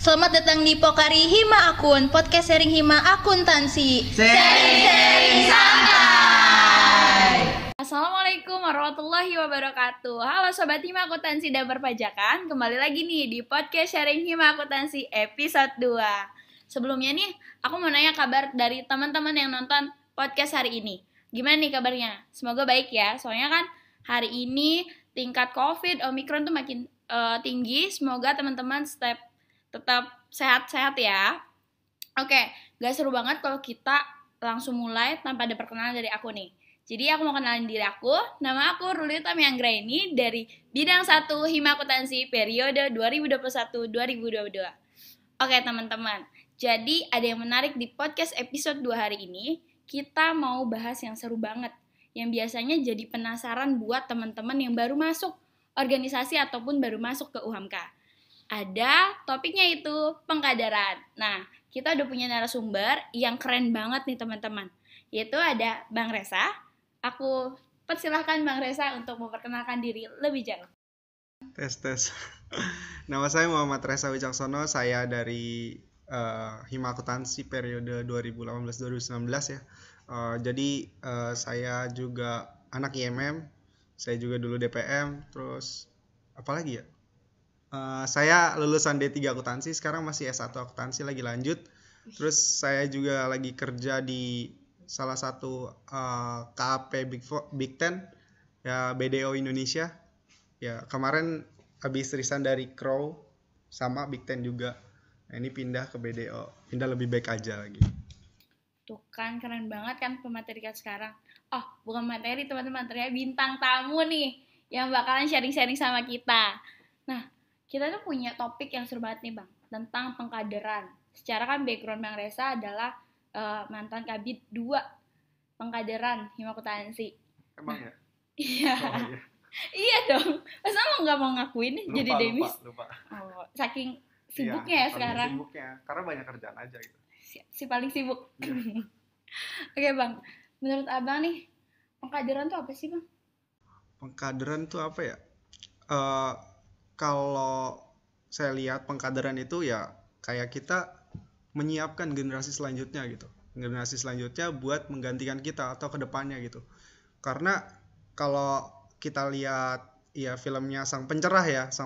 Selamat datang di Pokari Hima Akun, podcast sharing Hima akuntansi. Sharing santai. Assalamualaikum warahmatullahi wabarakatuh. Halo Sobat Hima Akuntansi dan Perpajakan, kembali lagi nih di podcast sharing Hima Akuntansi episode 2. Sebelumnya nih, aku mau nanya kabar dari teman-teman yang nonton podcast hari ini. Gimana nih kabarnya? Semoga baik ya, soalnya kan hari ini tingkat COVID, Omikron tuh makin tinggi. Semoga teman-teman tetap sehat-sehat ya. Oke, gak seru banget kalau kita langsung mulai tanpa ada perkenalan dari aku nih. Jadi aku mau kenalin diri aku. Nama aku Ruli Utami Anggraini dari bidang 1 Hima Akuntansi periode 2021-2022. Oke teman-teman, jadi ada yang menarik di podcast episode 2 hari ini. Kita mau bahas yang seru banget, yang biasanya jadi penasaran buat teman-teman yang baru masuk organisasi ataupun baru masuk ke UHAMKA. Ada topiknya itu pengkaderan. Nah, kita udah punya narasumber yang keren banget nih teman-teman. Yaitu ada Bang Reza. Aku persilahkan Bang Reza untuk memperkenalkan diri lebih jauh. Tes. Nama saya Muhammad Reza Wicaksono. Saya dari Hima Akuntansi periode 2018-2019 ya. Jadi saya juga anak IMM. Saya juga dulu DPM. Terus apa lagi ya? Saya lulusan D3 akuntansi, sekarang masih S1 akuntansi lagi lanjut. Terus saya juga lagi kerja di salah satu KAP Big Ten ya, BDO Indonesia. Ya, kemarin habis resign dari Crow sama Big Ten juga. Nah, ini pindah ke BDO, pindah lebih baik aja lagi. Tuh kan keren banget kan pemateri kita sekarang. Oh, bukan materi teman-teman, ternyata bintang tamu nih yang bakalan sharing-sharing sama kita. Nah, kita tuh punya topik yang seru banget nih Bang, tentang pengkaderan. Secara kan background Bang Reza adalah mantan Kabid 2 pengkaderan Hima Akuntansi. Emang ya? Iya. Oh, iya. Iya dong. Masa lo gak mau ngakuin nih jadi demis? Lupa. Oh, saking sibuknya ya sekarang. Sibuknya, karena banyak kerjaan aja gitu. Si paling sibuk. Oke Bang, menurut Abang nih, pengkaderan tuh apa sih Bang? Pengkaderan tuh apa ya? Kalau saya lihat pengkaderan itu ya kayak kita menyiapkan generasi selanjutnya gitu. Generasi selanjutnya buat menggantikan kita atau kedepannya gitu. Karena kalau kita lihat ya filmnya Sang Pencerah kayak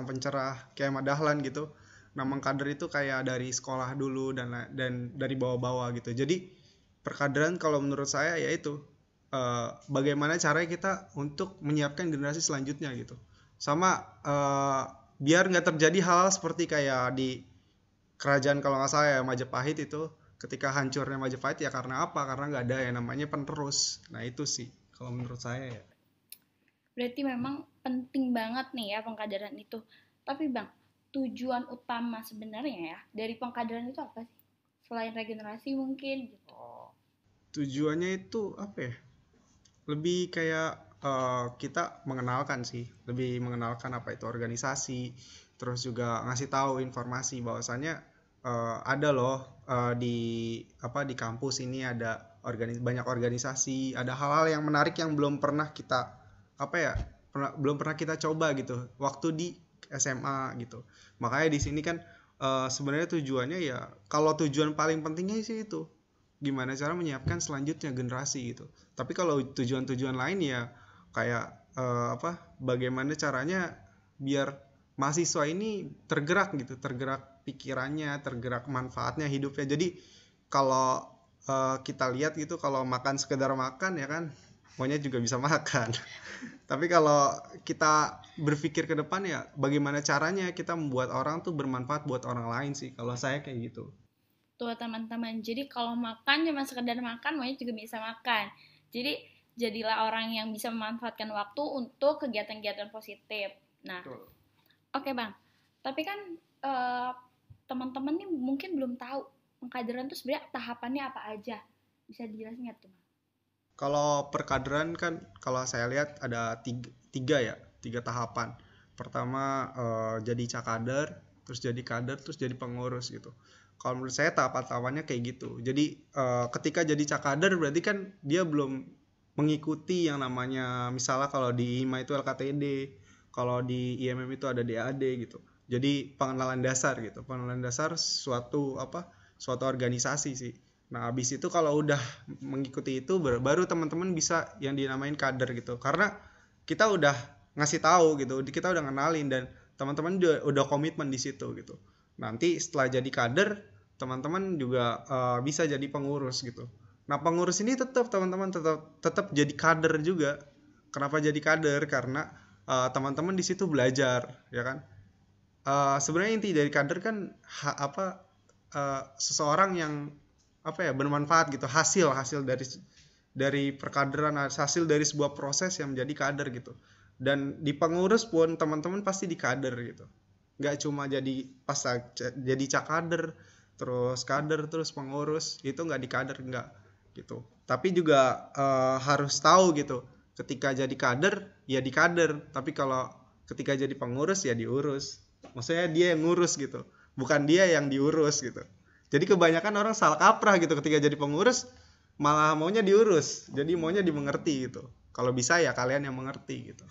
Ahmad Dahlan gitu. Nah, mengkader itu kayak dari sekolah dulu dan dari bawah-bawah gitu. Jadi perkaderan kalau menurut saya yaitu bagaimana caranya kita untuk menyiapkan generasi selanjutnya gitu. Sama biar nggak terjadi hal seperti kayak di kerajaan kalau nggak salah ya Majapahit itu, ketika hancurnya Majapahit ya karena apa? Karena nggak ada yang namanya penerus. Nah itu sih kalau menurut saya ya. Berarti memang penting banget nih ya pengkaderan itu. Tapi Bang, tujuan utama sebenarnya ya dari pengkaderan itu apa sih? Selain regenerasi mungkin gitu. Tujuannya itu apa ya? Lebih kayak kita mengenalkan sih, lebih mengenalkan apa itu organisasi, terus juga ngasih tahu informasi bahwasannya ada loh di kampus ini ada banyak organisasi, ada hal-hal yang menarik yang belum pernah kita belum pernah kita coba gitu waktu di SMA gitu. Makanya di sini kan sebenarnya tujuannya ya, kalau tujuan paling pentingnya sih itu gimana cara menyiapkan selanjutnya generasi gitu. Tapi kalau tujuan-tujuan lain ya kayak bagaimana caranya biar mahasiswa ini tergerak pikirannya, tergerak manfaatnya hidupnya. Jadi kalau kita lihat gitu, kalau makan sekedar makan ya kan monyet juga bisa makan. Tapi kalau kita berpikir ke depan ya bagaimana caranya kita membuat orang tuh bermanfaat buat orang lain sih, kalau saya kayak gitu. Tuh teman-teman, jadi kalau makan cuma sekedar makan, monyet juga bisa makan. Jadi jadilah orang yang bisa memanfaatkan waktu untuk kegiatan-kegiatan positif. Nah, oke Bang, tapi kan teman-teman nih mungkin belum tahu pengkaderan tuh sebenarnya tahapannya apa aja. Bisa dijelasin nggak tuh Bang? Kalau perkaderan kan kalau saya lihat ada tiga tahapan. Pertama jadi cakader, terus jadi kader, terus jadi pengurus gitu. Kalau menurut saya tahapan-tahapannya kayak gitu. Jadi ketika jadi cakader berarti kan dia belum mengikuti yang namanya, misalnya kalau di HIMA itu LKTD, kalau di IMM itu ada DAD gitu. Jadi pengenalan dasar gitu, pengenalan dasar suatu organisasi sih. Nah, habis itu kalau udah mengikuti itu baru teman-teman bisa yang dinamain kader gitu. Karena kita udah ngasih tahu gitu, kita udah ngenalin dan teman-teman udah komitmen di situ gitu. Nanti setelah jadi kader, teman-teman juga bisa jadi pengurus gitu. Nah, pengurus ini teman-teman tetap jadi kader juga. Kenapa jadi kader? Karena teman-teman di situ belajar, ya kan? Sebenarnya inti dari kader kan seseorang yang bermanfaat gitu, hasil dari perkaderan, hasil dari sebuah proses yang menjadi kader gitu. Dan di pengurus pun teman-teman pasti di kader gitu, nggak cuma jadi jadi cakader terus kader terus pengurus, itu nggak di kader, nggak gitu. Tapi juga harus tahu gitu, ketika jadi kader ya di kader, tapi kalau ketika jadi pengurus ya diurus, maksudnya dia yang ngurus gitu, bukan dia yang diurus gitu. Jadi kebanyakan orang salah kaprah gitu, ketika jadi pengurus malah maunya diurus, jadi maunya dimengerti gitu. Kalau bisa ya kalian yang mengerti gitu.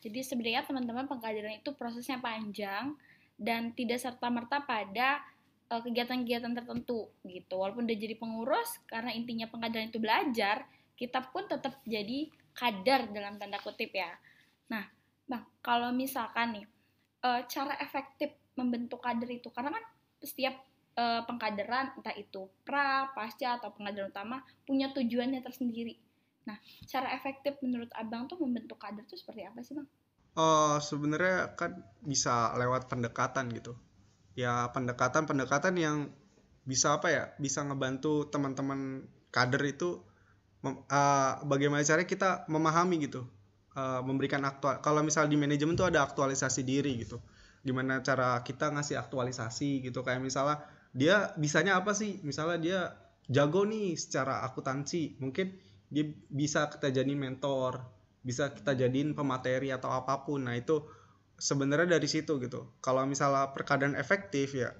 Jadi sebenarnya teman-teman, pengkaderan itu prosesnya panjang dan tidak serta-merta pada kegiatan-kegiatan tertentu gitu. Walaupun udah jadi pengurus, karena intinya pengkaderan itu belajar, kita pun tetap jadi kader dalam tanda kutip ya. Nah, Bang, kalau misalkan nih cara efektif membentuk kader itu, karena kan setiap pengkaderan, entah itu pra, pasca, atau pengkaderan utama, punya tujuannya tersendiri. Nah, cara efektif menurut Abang tuh membentuk kader tuh seperti apa sih, Bang? Sebenarnya kan bisa lewat pendekatan gitu. Ya pendekatan yang bisa bisa ngebantu teman-teman kader itu bagaimana caranya kita memahami gitu. Memberikan kalau misal di manajemen tuh ada aktualisasi diri gitu. Gimana cara kita ngasih aktualisasi gitu, kayak misalnya dia bisanya apa sih, misalnya dia jago nih secara akuntansi, mungkin dia bisa kita jadiin mentor, bisa kita jadiin pemateri atau apapun. Nah itu sebenarnya dari situ gitu. Kalau misalnya perkaderan efektif ya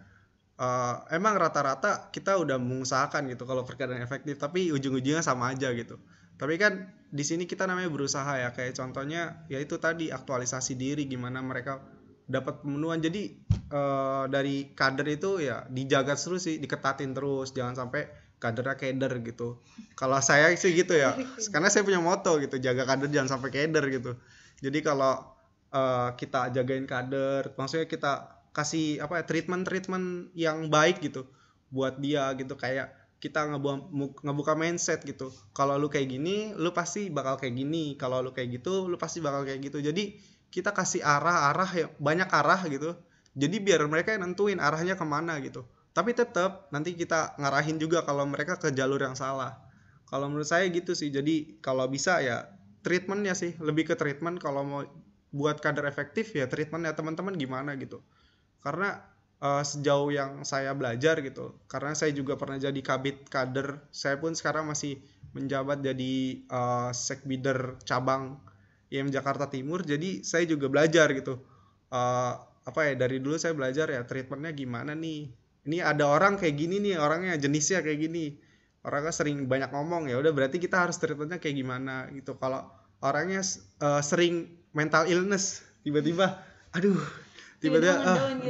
emang rata-rata kita udah mengusahakan gitu kalau perkaderan efektif, tapi ujung-ujungnya sama aja gitu. Tapi kan di sini kita namanya berusaha ya, kayak contohnya ya itu tadi aktualisasi diri, gimana mereka dapat pemenuhan. Jadi dari kader itu ya dijaga terus sih, diketatin terus, jangan sampai kadernya keder gitu. Kalau saya sih gitu ya, karena saya punya moto gitu, jaga kader jangan sampai keder gitu. Jadi kalau kita jagain kader, maksudnya kita kasih treatment yang baik gitu buat dia gitu, kayak kita ngebuka mindset gitu. Kalau lu kayak gini, lu pasti bakal kayak gini. Kalau lu kayak gitu, lu pasti bakal kayak gitu. Jadi kita kasih arah ya, banyak arah gitu. Jadi biar mereka yang nentuin arahnya kemana gitu. Tapi tetap nanti kita ngarahin juga kalau mereka ke jalur yang salah. Kalau menurut saya gitu sih. Jadi kalau bisa ya treatmentnya sih, lebih ke treatment. Kalau mau buat kader efektif ya treatmentnya teman-teman gimana gitu. Karena sejauh yang saya belajar gitu, karena saya juga pernah jadi kabid kader, saya pun sekarang masih menjabat jadi sekbider cabang IM Jakarta Timur, jadi saya juga belajar gitu. Dari dulu saya belajar ya treatmentnya gimana nih. Ini ada orang kayak gini nih, orangnya jenisnya kayak gini, orangnya sering banyak ngomong, ya udah berarti kita harus treatmentnya kayak gimana gitu. Kalau orangnya sering mental illness, tiba-tiba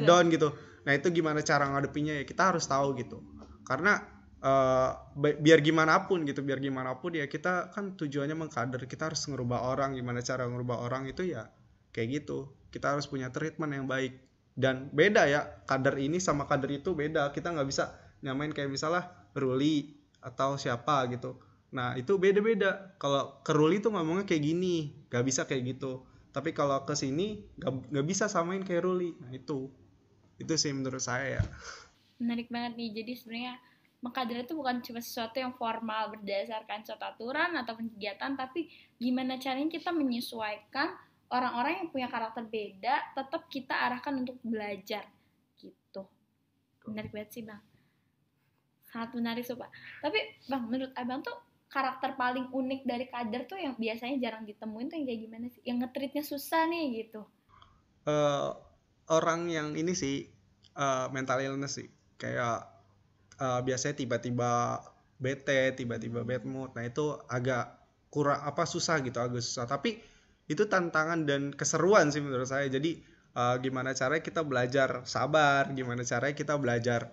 down gitu. Nah itu gimana cara ngadepinnya ya, kita harus tahu gitu. Karena biar gimana pun ya kita kan tujuannya mengkader, kita harus ngerubah orang. Gimana cara ngerubah orang itu ya kayak gitu, kita harus punya treatment yang baik. Dan beda ya, kader ini sama kader itu beda, kita nggak bisa nyamain kayak misalnya Ruli atau siapa gitu. Nah itu beda-beda. Kalau ke Ruli tuh ngomongnya kayak gini, nggak bisa kayak gitu. Tapi kalau ke sini nggak bisa samain kayak Ruli. Nah itu sih menurut saya ya. Menarik banget nih. Jadi sebenarnya mengkader itu bukan cuma sesuatu yang formal berdasarkan suatu aturan atau kegiatan, tapi gimana caranya kita menyesuaikan orang-orang yang punya karakter beda, tetap kita arahkan untuk belajar gitu. Menarik banget sih, Bang. Sangat menarik, Pak. Tapi Bang, menurut Abang tuh karakter paling unik dari kader tuh yang biasanya jarang ditemuin tuh yang kayak gimana sih? Yang nge-treatnya susah nih gitu. Orang yang ini sih mental illness sih, kayak biasanya tiba-tiba bete, tiba-tiba bad mood. Nah itu agak susah gitu, agak susah. Tapi itu tantangan dan keseruan sih menurut saya. Jadi gimana caranya kita belajar sabar, gimana caranya kita belajar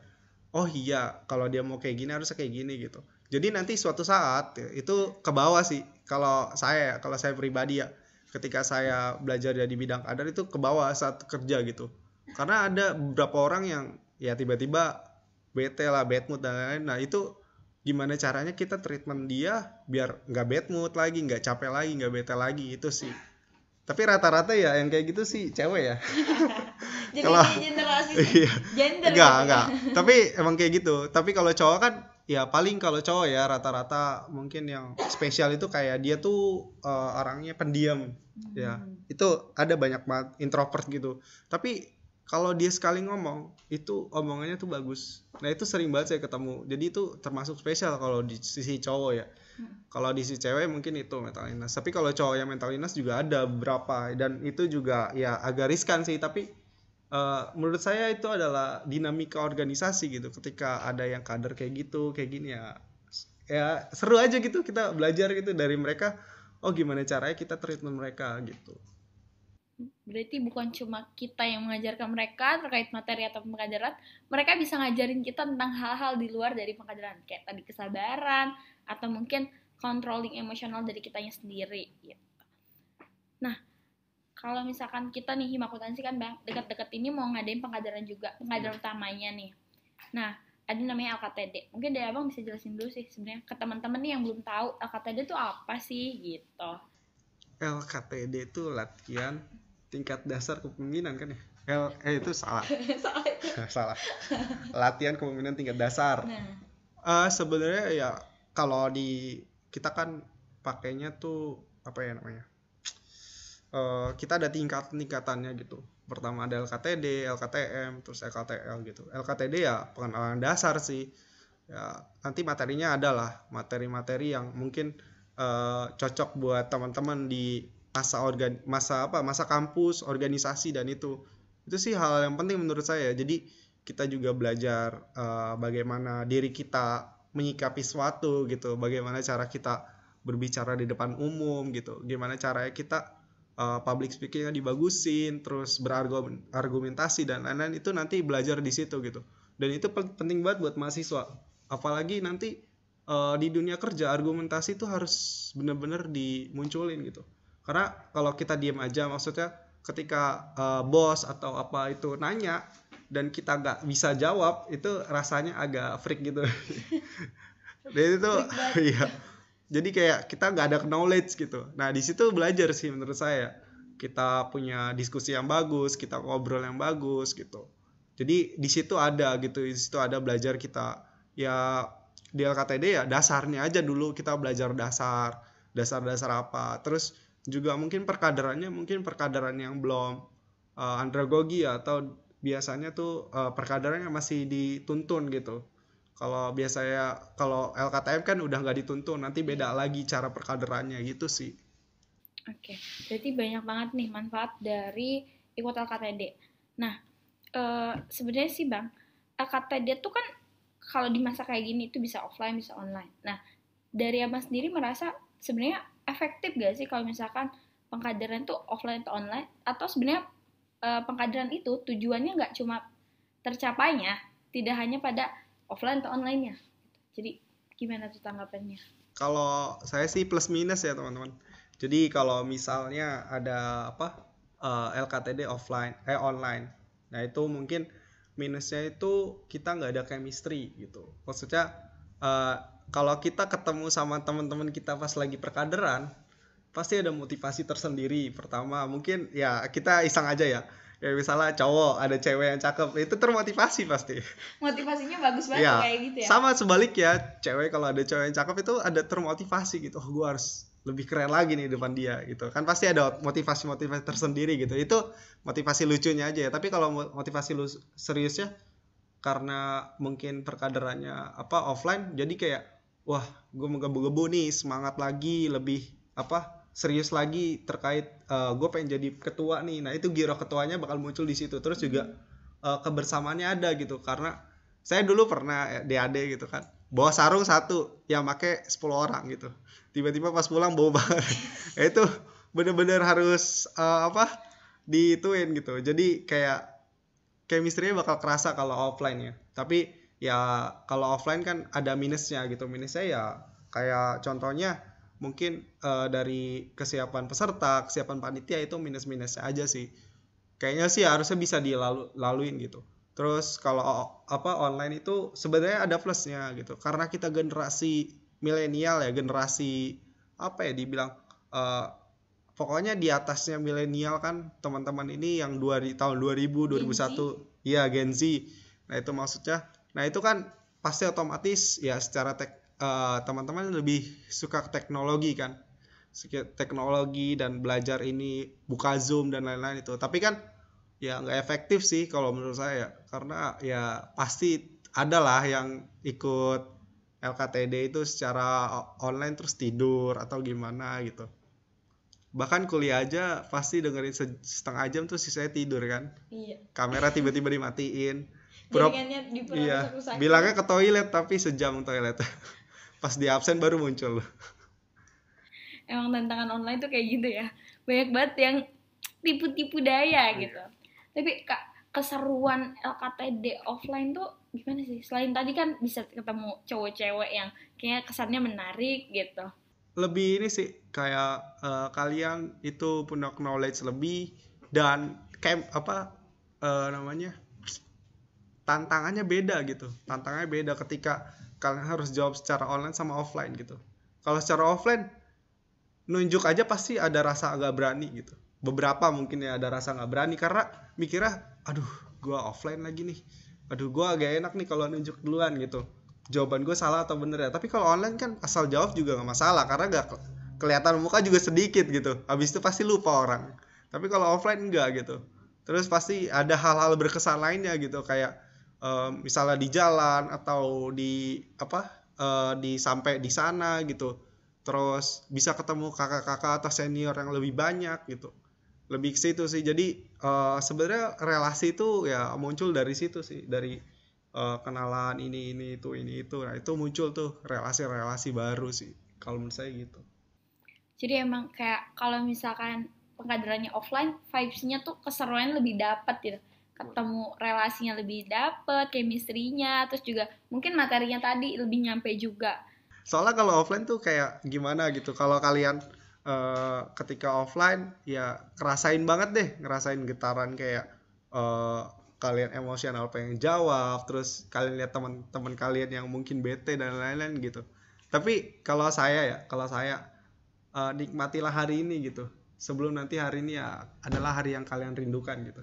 oh iya kalau dia mau kayak gini harusnya kayak gini gitu. Jadi nanti suatu saat itu ke bawah sih kalau saya pribadi ya, ketika saya belajar di bidang kadar itu ke bawah saat kerja gitu. Karena ada beberapa orang yang ya tiba-tiba bete lah, bad mood dan lain-lain. Nah itu gimana caranya kita treatment dia biar nggak bad mood lagi, nggak capek lagi, nggak bete lagi, itu sih. Tapi rata-rata ya yang kayak gitu sih cewek ya. Jadi Kalau generasi iya. gender Enggak. Tapi emang kayak gitu. Tapi kalau cowok kan ya paling kalau cowok ya rata-rata mungkin yang spesial itu kayak dia tuh orangnya pendiam. Ya. Itu ada banyak banget introvert gitu. Tapi kalau dia sekali ngomong, itu omongannya tuh bagus. Nah, itu sering banget saya ketemu. Jadi itu termasuk spesial kalau di sisi cowok ya. Kalau di sisi cewek mungkin itu mental illness. Tapi kalau cowok yang mental illness juga ada beberapa dan itu juga ya agak riskan sih, tapi menurut saya itu adalah dinamika organisasi gitu. Ketika ada yang kader kayak gitu, kayak gini ya seru aja gitu kita belajar gitu dari mereka. Oh gimana caranya kita treatment mereka gitu. Berarti bukan cuma kita yang mengajarkan mereka terkait materi atau pengkaderan, mereka bisa ngajarin kita tentang hal-hal di luar dari pengkaderan, kayak tadi kesabaran atau mungkin controlling emosional dari kitanya sendiri gitu. Nah, kalau misalkan kita nih hima akuntansi kan Bang, dekat-dekat ini mau ngadain pengkaderan juga, pengkaderan utamanya nih. Nah, ada namanya LKTD. Mungkin dari Abang bisa jelasin dulu sih sebenarnya ke teman-teman nih yang belum tahu LKTD itu apa sih gitu. LKTD itu latihan tingkat dasar kepemimpinan kan ya? Itu salah. Salah. Latihan kepemimpinan tingkat dasar. Sebenarnya ya kalau di kita kan pakainya tuh apa ya namanya? Kita ada tingkatannya gitu. Pertama ada LKTD, LKTM, terus LKTL gitu. LKTD ya pengenalan dasar sih. Ya, nanti materinya adalah materi-materi yang mungkin cocok buat teman-teman di masa kampus, organisasi, dan itu sih hal yang penting menurut saya. Jadi kita juga belajar bagaimana diri kita menyikapi sesuatu gitu, bagaimana cara kita berbicara di depan umum gitu, gimana caranya kita public speakingnya dibagusin, terus berargumentasi dan lain-lain, itu nanti belajar di situ gitu. Dan itu penting banget buat mahasiswa, apalagi nanti di dunia kerja argumentasi itu harus benar-benar dimunculin gitu. Karena kalau kita diam aja, maksudnya ketika bos atau apa itu nanya dan kita nggak bisa jawab, itu rasanya agak freak gitu. Dan itu iya. Jadi kayak kita nggak ada knowledge gitu. Nah di situ belajar sih menurut saya. Kita punya diskusi yang bagus, kita ngobrol yang bagus gitu. Jadi di situ ada gitu, di situ ada belajar kita ya di LKTD ya dasarnya aja dulu, kita belajar dasar apa. Terus juga mungkin perkaderan yang belum andragogi ya, atau biasanya tuh perkaderannya masih dituntun gitu. Kalau biasanya kalau LKTM kan udah nggak dituntun, nanti beda lagi cara perkaderannya gitu sih. Oke, berarti banyak banget nih manfaat dari ikut LKTD. Nah, sebenarnya sih Bang, LKTD tuh kan kalau di masa kayak gini itu bisa offline, bisa online. Nah, dari Abang sendiri merasa sebenarnya efektif gak sih kalau misalkan pengkaderan tuh offline atau online? Atau sebenarnya pengkaderan itu tujuannya nggak cuma tercapainya, tidak hanya pada offline atau online-nya. Jadi gimana tuh tanggapannya? Kalau saya sih plus minus ya teman-teman. Jadi kalau misalnya ada LKTD online, nah itu mungkin minusnya itu kita nggak ada chemistry gitu. Maksudnya kalau kita ketemu sama teman-teman kita pas lagi perkaderan, pasti ada motivasi tersendiri. Pertama mungkin ya kita iseng aja ya. Ya misalnya cowok ada cewek yang cakep, itu termotivasi pasti. Motivasinya bagus banget ya, kayak gitu ya. Sama sebaliknya, cewek kalau ada cewek yang cakep itu ada termotivasi gitu. Oh, gue harus lebih keren lagi nih depan dia gitu. Kan pasti ada motivasi tersendiri gitu. Itu motivasi lucunya aja ya. Tapi kalau motivasi seriusnya, karena mungkin perkaderannya offline, jadi kayak wah, gue menggebu-gebu nih, semangat lagi, lebih serius lagi terkait gue pengen jadi ketua nih. Nah itu giroh ketuanya bakal muncul di situ. Terus juga kebersamaannya ada gitu, karena saya dulu pernah DAD gitu kan, bawa sarung satu yang pakai 10 orang gitu, tiba-tiba pas pulang bawa banget. Itu bener-bener harus diituin gitu. Jadi kayak chemistry-nya bakal kerasa kalau offline ya. Tapi ya kalau offline kan ada minusnya gitu. Minusnya ya kayak contohnya mungkin dari kesiapan peserta, kesiapan panitia itu minus-minusnya aja sih. Kayaknya sih harusnya bisa dilaluin gitu. Terus kalau online itu sebenarnya ada plusnya gitu. Karena kita generasi milenial ya, generasi apa ya dibilang pokoknya di atasnya milenial kan teman-teman ini yang di tahun 2000 2001 iya Gen Z. Nah itu maksudnya, nah itu kan pasti otomatis ya secara teman-teman lebih suka teknologi kan, teknologi dan belajar ini buka Zoom dan lain-lain itu. Tapi kan ya nggak efektif sih kalau menurut saya, karena ya pasti ada lah yang ikut LKTD itu secara online terus tidur atau gimana gitu. Bahkan kuliah aja pasti dengerin setengah jam tuh sisanya tidur kan. Iya. Kamera tiba-tiba dimatiin. Jaringannya Iya, bilangnya ke toilet tapi sejam toilet. Pas di absen baru muncul. Emang tantangan online tuh kayak gitu ya. Banyak banget yang tipu-tipu daya gitu. Tapi Kak, keseruan LKTD offline tuh gimana sih? Selain tadi kan bisa ketemu cowok-cewek yang kayaknya kesannya menarik gitu. Lebih ini sih kayak kalian itu punya knowledge lebih dan kayak namanya tantangannya beda gitu. Tantangannya beda ketika kalian harus jawab secara online sama offline gitu. Kalau secara offline nunjuk aja pasti ada rasa agak berani gitu. Beberapa mungkin ya ada rasa nggak berani karena mikirnya, aduh gue offline lagi nih, aduh gue agak enak nih kalau nunjuk duluan gitu, jawaban gue salah atau bener ya. Tapi kalau online kan asal jawab juga nggak masalah karena nggak kelihatan muka juga sedikit gitu, habis itu pasti lupa orang. Tapi kalau offline enggak gitu. Terus pasti ada hal-hal berkesan lainnya gitu, kayak misalnya di jalan atau di sampai di sana gitu, terus bisa ketemu kakak-kakak atau senior yang lebih banyak gitu, lebih ke situ sih. Jadi sebenarnya relasi itu ya muncul dari situ sih, dari kenalan ini itu. Nah itu muncul tuh relasi-relasi baru sih kalau menurut saya gitu. Jadi emang kayak kalau misalkan pengkaderannya offline, vibes-nya tuh keseruannya lebih dapet gitu. Ketemu relasinya lebih dapet, chemistry-nya, terus juga mungkin materinya tadi lebih nyampe juga. Soalnya kalau offline tuh kayak gimana gitu, kalau kalian ketika offline ya ngerasain banget deh, ngerasain getaran kayak kalian emosional pengen jawab, terus kalian lihat teman-teman kalian yang mungkin bete dan lain-lain gitu. Tapi kalau saya nikmatilah hari ini gitu, sebelum nanti hari ini ya adalah hari yang kalian rindukan gitu.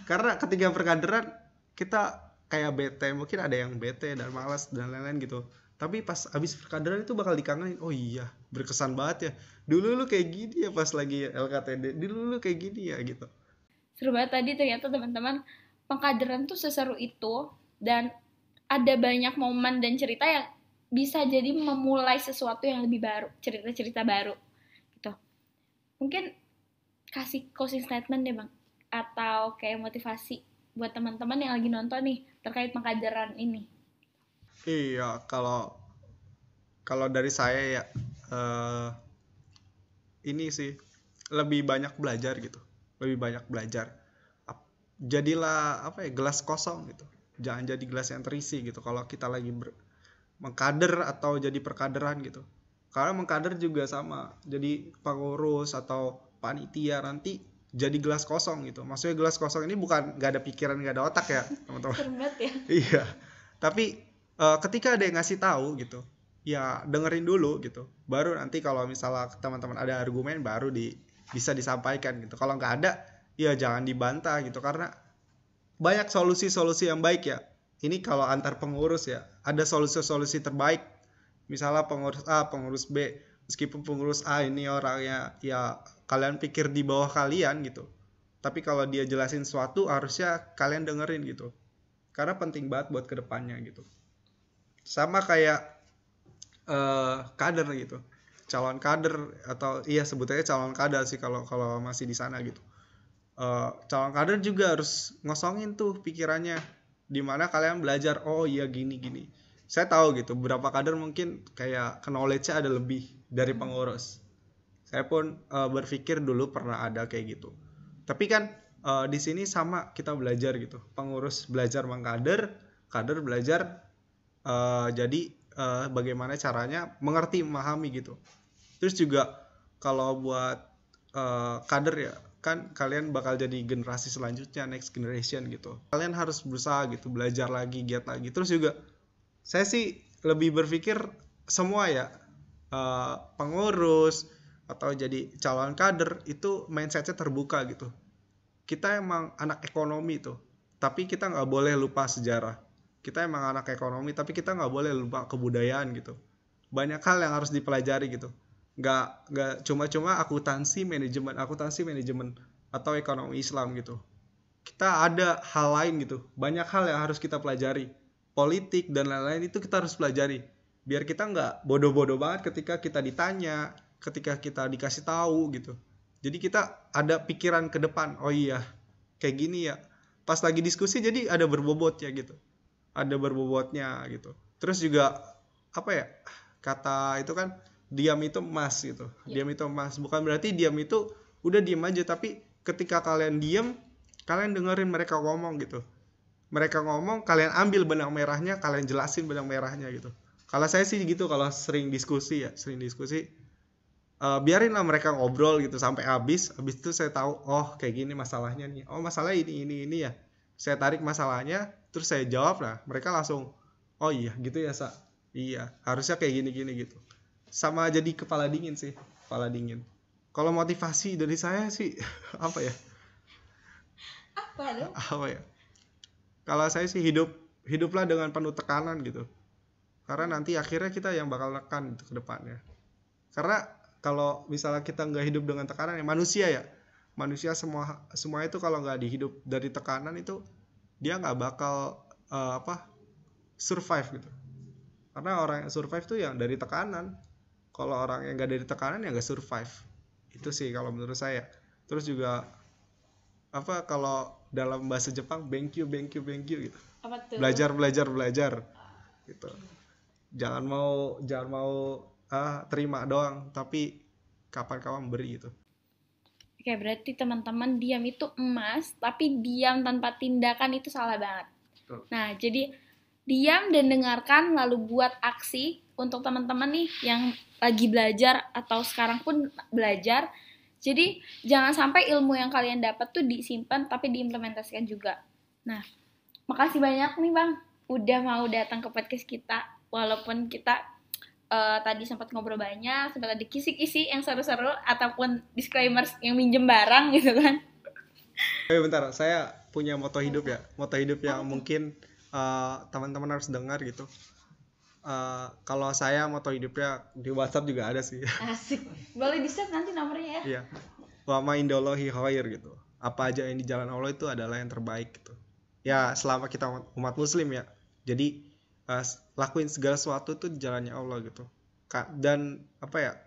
Karena ketika perkaderan kita kayak bete, mungkin ada yang bete dan malas dan lain-lain gitu. Tapi pas abis perkaderan itu bakal dikangenin, oh iya berkesan banget ya, dulu lu kayak gini ya pas lagi LKTD, dulu lu kayak gini ya gitu. Seru banget tadi ternyata teman-teman, pengkaderan tuh seseru itu, dan ada banyak momen dan cerita yang bisa jadi memulai sesuatu yang lebih baru, cerita-cerita baru gitu. Mungkin kasih closing statement deh Bang, atau kayak motivasi buat teman-teman yang lagi nonton nih terkait pengkaderan ini. Iya, kalau dari saya ya ini sih lebih banyak belajar gitu, lebih banyak belajar. Jadilah gelas kosong gitu, jangan jadi gelas yang terisi gitu. Kalau kita lagi mengkader atau jadi perkaderan gitu, karena mengkader juga sama, jadi pengurus atau panitia nanti jadi gelas kosong gitu. Maksudnya gelas kosong ini bukan nggak ada pikiran, nggak ada otak ya teman-teman. Serbat ya. Iya, tapi ketika ada yang ngasih tahu gitu, ya dengerin dulu gitu, baru nanti kalau misalnya teman-teman ada argumen baru bisa disampaikan gitu. Kalau nggak ada ya jangan dibantah gitu, karena banyak solusi-solusi yang baik ya. Ini kalau antar pengurus ya ada solusi-solusi terbaik, misalnya pengurus A, pengurus B, meskipun pengurus A ini orangnya ya kalian pikir di bawah kalian gitu, tapi kalau dia jelasin sesuatu harusnya kalian dengerin gitu, karena penting banget buat kedepannya gitu. Sama kayak kader gitu, calon kader, atau iya sebutannya calon kader sih kalau masih di sana gitu. Calon kader juga harus ngosongin tuh pikirannya, dimana kalian belajar, oh iya gini. Saya tahu gitu, beberapa kader mungkin kayak knowledge-nya ada lebih dari pengurus. Saya pun berpikir dulu pernah ada kayak gitu. Tapi kan di sini sama kita belajar gitu. Pengurus belajar mengkader, kader belajar jadi bagaimana caranya mengerti, memahami gitu. Terus juga kalau buat kader ya, kan kalian bakal jadi generasi selanjutnya, next generation gitu. Kalian harus berusaha gitu, belajar lagi, giat lagi. Terus juga saya sih lebih berpikir semua ya, pengurus atau jadi calon kader itu mindsetnya terbuka gitu. Kita emang anak ekonomi tuh, tapi kita nggak boleh lupa sejarah. Kita emang anak ekonomi, tapi kita nggak boleh lupa kebudayaan gitu. Banyak hal yang harus dipelajari gitu. Nggak cuma-cuma akuntansi manajemen atau ekonomi Islam gitu. Kita ada hal lain gitu. Banyak hal yang harus kita pelajari. Politik dan lain-lain itu kita harus pelajari. Biar kita nggak bodoh-bodoh banget ketika kita ditanya, ketika kita dikasih tahu gitu. Jadi kita ada pikiran ke depan. Oh iya, kayak gini ya. Pas lagi diskusi jadi ada berbobotnya gitu. Ada berbobotnya gitu. Terus juga apa ya? Kata itu kan diam itu emas gitu. Diam itu emas. Bukan berarti diam itu udah diam aja, tapi ketika kalian diam, kalian dengerin mereka ngomong gitu. Mereka ngomong, kalian ambil benang merahnya, kalian jelasin benang merahnya gitu. Kalau saya sih gitu, kalau sering diskusi, biarinlah mereka ngobrol gitu sampai habis itu saya tahu, oh kayak gini masalahnya nih, oh masalah ini ya. Saya tarik masalahnya, terus saya jawab lah, mereka langsung, oh iya gitu ya Sa, iya harusnya kayak gini gitu. Sama jadi kepala dingin sih, kepala dingin. Kalau motivasi dari saya sih apa ya? Apa ya? Kalau saya sih hiduplah dengan penuh tekanan gitu. Karena nanti akhirnya kita yang bakal nekan gitu ke depannya. Karena kalau misalnya kita nggak hidup dengan tekanan ya manusia semua itu kalau nggak dihidup dari tekanan itu dia nggak bakal survive gitu. Karena orang yang survive tuh yang dari tekanan. Kalau orang yang nggak dari tekanan ya nggak survive. Itu sih kalau menurut saya. Terus juga kalau dalam bahasa Jepang benkyu gitu. Apa tuh? Belajar gitu. Jangan mau terima doang, tapi kapan-kapan beri gitu. Oke, berarti teman-teman diam itu emas, tapi diam tanpa tindakan itu salah banget. Betul. Nah, jadi diam dan dengarkan lalu buat aksi untuk teman-teman nih yang lagi belajar atau sekarang pun belajar. Jadi jangan sampai ilmu yang kalian dapat tuh disimpan tapi diimplementasikan juga. Nah, makasih banyak nih Bang udah mau datang ke podcast kita. Walaupun kita tadi sempat ngobrol banyak, sempat ada kisi-kisi yang seru-seru ataupun disclaimer yang minjem barang gitu kan. Bentar, saya punya moto hidup yang mungkin teman-teman harus dengar gitu. Kalau saya moto hidupnya di WhatsApp juga ada sih. Asik. Boleh di-set nanti nomornya ya. Iya. Wa ma indallahi khair gitu. Apa aja yang di jalan Allah itu adalah yang terbaik gitu. Ya, selama kita umat muslim ya. Jadi lakuin segala sesuatu tuh di jalannya Allah gitu. Dan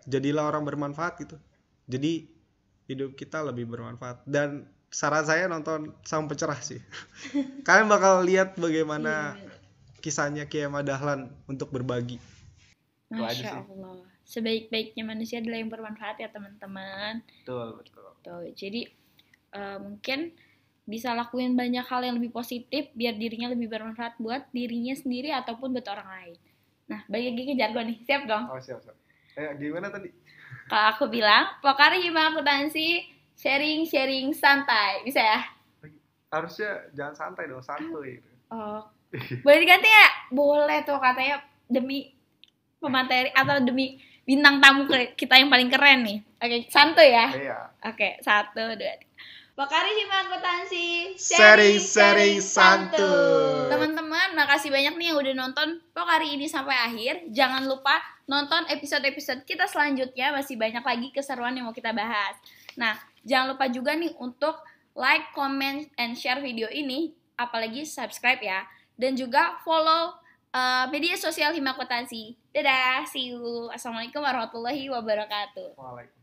jadilah orang bermanfaat gitu. Jadi hidup kita lebih bermanfaat. Dan saran saya nonton Sang Pencerah sih. Kalian bakal lihat bagaimana kisahnya Kiai Ahmad Dahlan untuk berbagi. Masya Allah. Sebaik-baiknya manusia adalah yang bermanfaat ya teman-teman. Betul. Tuh, jadi mungkin bisa lakuin banyak hal yang lebih positif biar dirinya lebih bermanfaat buat dirinya sendiri ataupun buat orang lain. Nah, balik lagi ke jargon nih. Siap dong? Oh, siap. Gimana tadi? Kalau aku bilang, Pokari Hima Akuntansi sharing santai. Bisa ya? Harusnya jangan santai dong, santuy. Oh. Boleh diganti ya? Boleh tuh, katanya demi pemateri atau demi bintang tamu kita yang paling keren nih. Oke, santuy ya? Iya. Oke, 1, 2, 3. Pokari Hima Akuntansi sharing santuy. Teman-teman, makasih banyak nih yang udah nonton Pokari ini sampai akhir. Jangan lupa nonton episode-episode kita selanjutnya, masih banyak lagi keseruan yang mau kita bahas. Nah, jangan lupa juga nih untuk like, comment, and share video ini, apalagi subscribe ya. Dan juga follow media sosial Hima Akuntansi. Dadah, see you. Assalamualaikum warahmatullahi wabarakatuh. Waalaikumsalam.